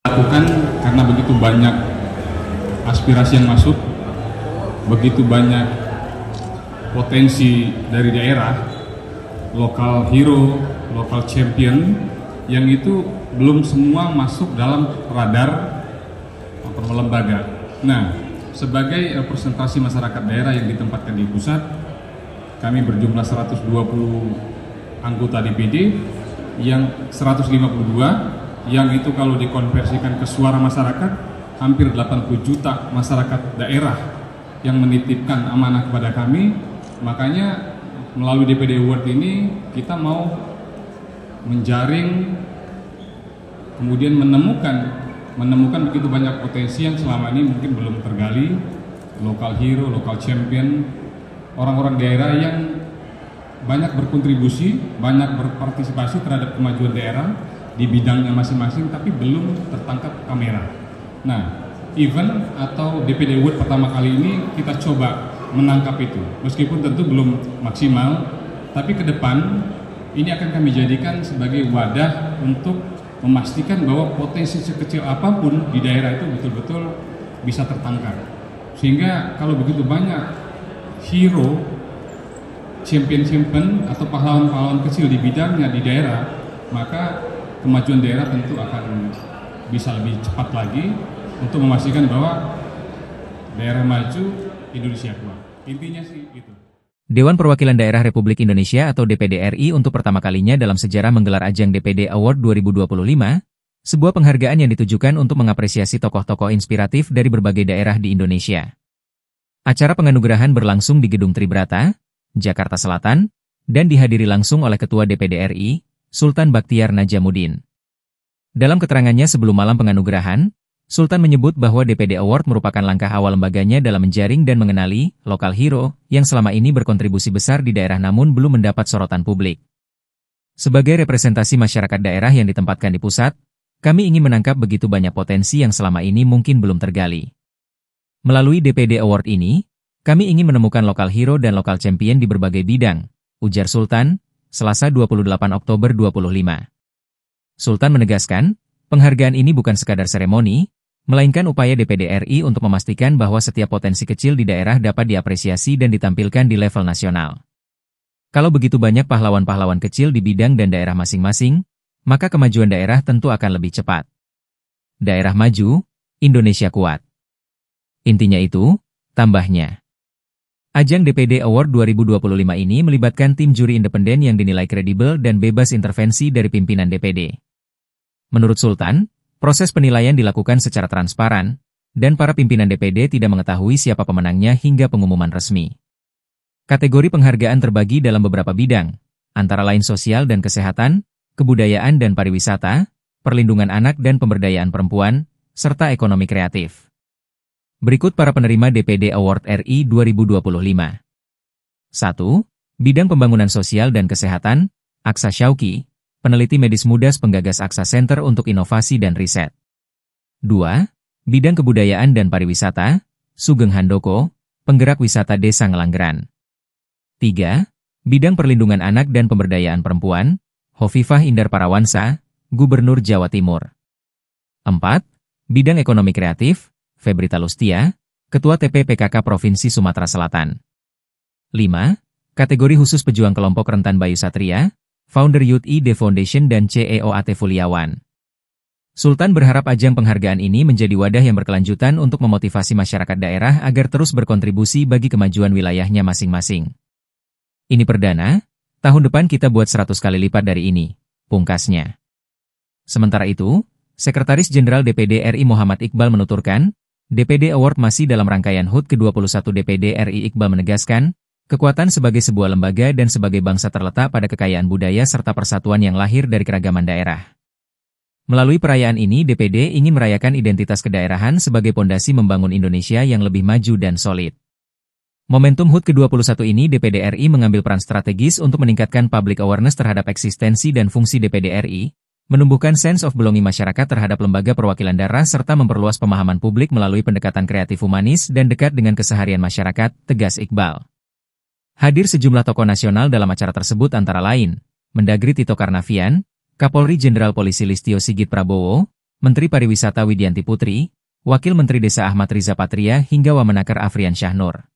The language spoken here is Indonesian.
Lakukan karena begitu banyak aspirasi yang masuk, begitu banyak potensi dari daerah, lokal hero, lokal champion, yang itu belum semua masuk dalam radar lembaga. Nah, sebagai representasi masyarakat daerah yang ditempatkan di pusat, kami berjumlah 120 anggota DPD, yang 152 yang itu kalau dikonversikan ke suara masyarakat, hampir 80 juta masyarakat daerah yang menitipkan amanah kepada kami. Makanya melalui DPD Award ini kita mau menjaring, kemudian menemukan begitu banyak potensi yang selama ini mungkin belum tergali, lokal hero, lokal champion, orang-orang daerah yang banyak berkontribusi, banyak berpartisipasi terhadap kemajuan daerah di bidangnya masing-masing, tapi belum tertangkap kamera. Nah, event atau DPD Award pertama kali ini kita coba menangkap itu, meskipun tentu belum maksimal, tapi ke depan ini akan kami jadikan sebagai wadah untuk memastikan bahwa potensi sekecil apapun di daerah itu betul-betul bisa tertangkap. Sehingga kalau begitu banyak hero, champion-champion atau pahlawan-pahlawan kecil di bidangnya di daerah, maka kemajuan daerah tentu akan bisa lebih cepat lagi untuk memastikan bahwa daerah maju, Indonesia kuat. Intinya sih itu. Dewan Perwakilan Daerah Republik Indonesia atau DPD RI untuk pertama kalinya dalam sejarah menggelar ajang DPD Award 2025, sebuah penghargaan yang ditujukan untuk mengapresiasi tokoh-tokoh inspiratif dari berbagai daerah di Indonesia. Acara penganugerahan berlangsung di Gedung Tribrata, Jakarta Selatan, dan dihadiri langsung oleh Ketua DPD RI, Sultan Baktiar Najamuddin. Dalam keterangannya sebelum malam penganugerahan, Sultan menyebut bahwa DPD Award merupakan langkah awal lembaganya dalam menjaring dan mengenali lokal hero yang selama ini berkontribusi besar di daerah namun belum mendapat sorotan publik. Sebagai representasi masyarakat daerah yang ditempatkan di pusat, kami ingin menangkap begitu banyak potensi yang selama ini mungkin belum tergali. Melalui DPD Award ini, kami ingin menemukan lokal hero dan lokal champion di berbagai bidang, ujar Sultan, Selasa 28 Oktober 25. Sultan menegaskan, penghargaan ini bukan sekadar seremoni, melainkan upaya DPD RI untuk memastikan bahwa setiap potensi kecil di daerah dapat diapresiasi dan ditampilkan di level nasional. Kalau begitu banyak pahlawan-pahlawan kecil di bidang dan daerah masing-masing, maka kemajuan daerah tentu akan lebih cepat. Daerah maju, Indonesia kuat. Intinya itu, tambahnya. Ajang DPD Award 2025 ini melibatkan tim juri independen yang dinilai kredibel dan bebas intervensi dari pimpinan DPD. Menurut Sultan, proses penilaian dilakukan secara transparan, dan para pimpinan DPD tidak mengetahui siapa pemenangnya hingga pengumuman resmi. Kategori penghargaan terbagi dalam beberapa bidang, antara lain sosial dan kesehatan, kebudayaan dan pariwisata, perlindungan anak dan pemberdayaan perempuan, serta ekonomi kreatif. Berikut para penerima DPD Award RI 2025. 1. Bidang Pembangunan Sosial dan Kesehatan, Aksa Syauqi, peneliti medis mudas penggagas Aksa Center untuk Inovasi dan Riset. 2. Bidang Kebudayaan dan Pariwisata, Sugeng Handoko, penggerak wisata Desa Ngelanggeran. 3. Bidang Perlindungan Anak dan Pemberdayaan Perempuan, Hovifah Indar Parawansa, Gubernur Jawa Timur. 4. Bidang Ekonomi Kreatif, Febrita Lustia, Ketua TP-PKK Provinsi Sumatera Selatan. 5. Kategori khusus pejuang kelompok rentan Bayu Satria, Founder Youth ID Foundation dan CEO Ate Fuliawan. Sultan berharap ajang penghargaan ini menjadi wadah yang berkelanjutan untuk memotivasi masyarakat daerah agar terus berkontribusi bagi kemajuan wilayahnya masing-masing. Ini perdana, tahun depan kita buat 100 kali lipat dari ini, pungkasnya. Sementara itu, Sekretaris Jenderal DPD RI Muhammad Iqbal menuturkan, DPD Award masih dalam rangkaian HUT ke-21 DPD RI. Iqbal menegaskan, kekuatan sebagai sebuah lembaga dan sebagai bangsa terletak pada kekayaan budaya serta persatuan yang lahir dari keragaman daerah. Melalui perayaan ini DPD ingin merayakan identitas kedaerahan sebagai pondasi membangun Indonesia yang lebih maju dan solid. Momentum HUT ke-21 ini DPD RI mengambil peran strategis untuk meningkatkan public awareness terhadap eksistensi dan fungsi DPD RI, menumbuhkan sense of belonging masyarakat terhadap lembaga perwakilan daerah serta memperluas pemahaman publik melalui pendekatan kreatif humanis dan dekat dengan keseharian masyarakat, tegas Iqbal. Hadir sejumlah tokoh nasional dalam acara tersebut antara lain, Mendagri Tito Karnavian, Kapolri Jenderal Polisi Listio Sigit Prabowo, Menteri Pariwisata Widianti Putri, Wakil Menteri Desa Ahmad Riza Patria hingga Wamenakar Afrian Syahnur.